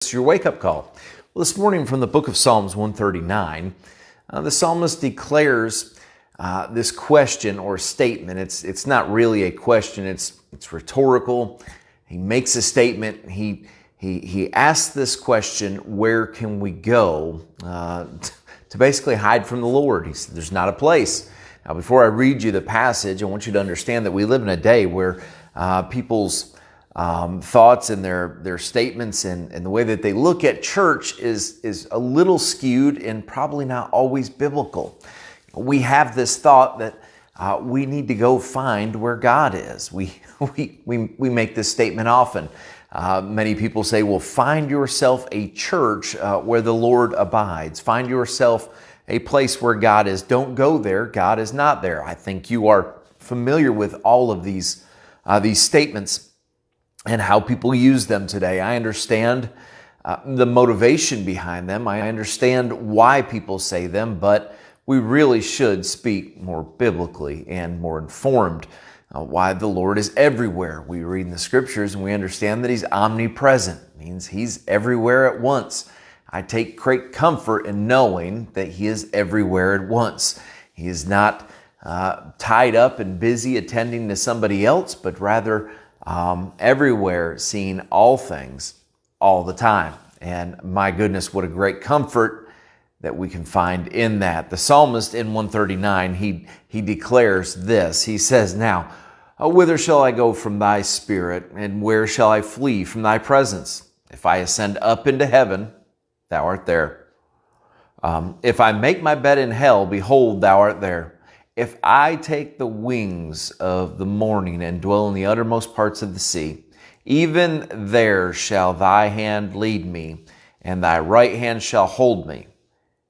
It's your wake-up call. Well, this morning from the book of Psalms 139, the psalmist declares this question or statement. It's not really a question. It's rhetorical. He makes a statement. He asks this question: where can we go to basically hide from the Lord? He said, "There's not a place." Now, before I read you the passage, I want you to understand that we live in a day where people's thoughts and their statements and the way that they look at church is a little skewed and probably not always biblical. We have this thought that we need to go find where God is. We make this statement often. Many people say, well, find yourself a church where the Lord abides. Find yourself a place where God is. Don't go there. God is not there. I think you are familiar with all of these statements and how people use them today. I understand the motivation behind them. I understand why people say them, but we really should speak more biblically and more informed. Why the Lord is everywhere. We read in the scriptures and we understand that He's omnipresent. It means He's everywhere at once. I take great comfort in knowing that He is everywhere at once. He is not tied up and busy attending to somebody else, but rather everywhere, seeing all things all the time. And my goodness, what a great comfort that we can find in that. The psalmist in 139, he declares this. He says, "Now, whither shall I go from thy spirit, and where shall I flee from thy presence? If I ascend up into heaven, thou art there. If I make my bed in hell, behold, thou art there. If I take the wings of the morning and dwell in the uttermost parts of the sea, even there shall thy hand lead me, and thy right hand shall hold me.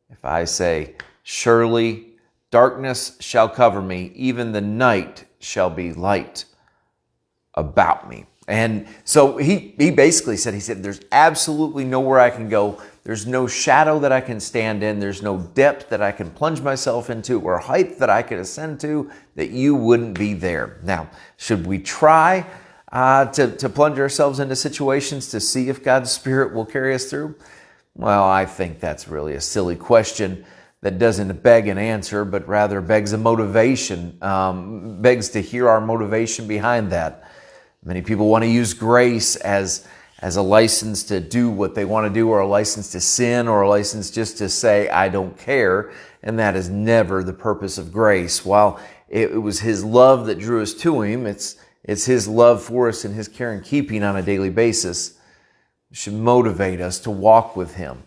If I say, surely darkness shall cover me, even the night shall be light about me." And so he basically said, there's absolutely nowhere I can go. There's no shadow that I can stand in. There's no depth that I can plunge myself into or height that I could ascend to that you wouldn't be there. Now, should we try to plunge ourselves into situations to see if God's Spirit will carry us through? Well, I think that's really a silly question that doesn't beg an answer, but rather begs a motivation, begs to hear our motivation behind that. Many people want to use grace as a license to do what they want to do, or a license to sin, or a license just to say, I don't care. And that is never the purpose of grace. While it was His love that drew us to Him, it's His love for us and His care and keeping on a daily basis. It should motivate us to walk with Him.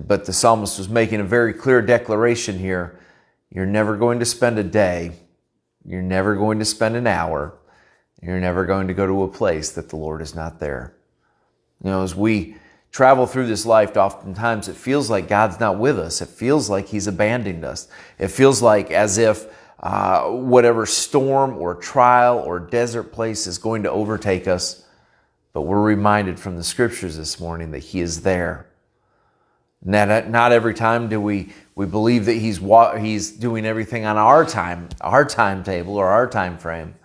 But the psalmist was making a very clear declaration here. You're never going to spend a day. You're never going to spend an hour. You're never going to go to a place that the Lord is not there. You know, as we travel through this life, oftentimes it feels like God's not with us. It feels like He's abandoned us. It feels like as if whatever storm or trial or desert place is going to overtake us. But we're reminded from the scriptures this morning that He is there. Not every time do we believe that He's doing everything on our timetable or our time frame.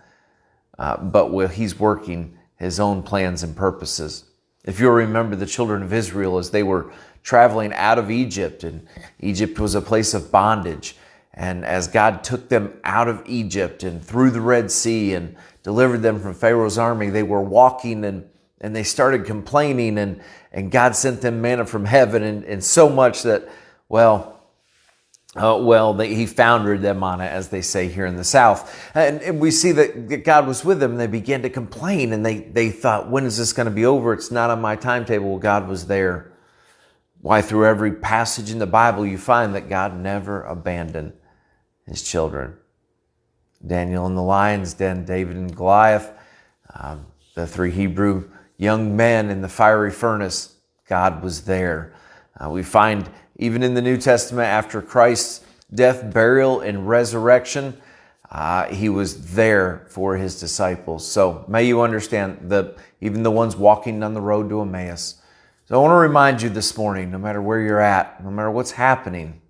But He's working His own plans and purposes. If you'll remember the children of Israel as they were traveling out of Egypt, and Egypt was a place of bondage. And as God took them out of Egypt and through the Red Sea and delivered them from Pharaoh's army, they were walking and they started complaining, and God sent them manna from heaven, and so much that, He foundered them on it, as they say here in the South. And we see that God was with them, and they began to complain, and they thought, when is this going to be over? It's not on my timetable. Well, God was there. Why, through every passage in the Bible, you find that God never abandoned His children. Daniel in the lion's den, David and Goliath, the three Hebrew young men in the fiery furnace, God was there. We find even in the New Testament, after Christ's death, burial, and resurrection, He was there for His disciples. So may you understand that even the ones walking down the road to Emmaus. So I want to remind you this morning, no matter where you're at, no matter what's happening,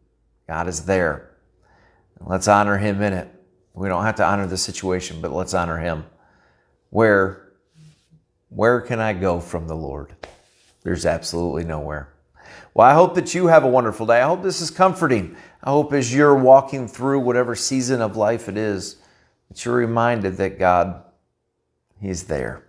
God is there. Let's honor Him in it. We don't have to honor the situation, but let's honor Him. Where can I go from the Lord? There's absolutely nowhere. Well, I hope that you have a wonderful day. I hope this is comforting. I hope as you're walking through whatever season of life it is, that you're reminded that God, He's there.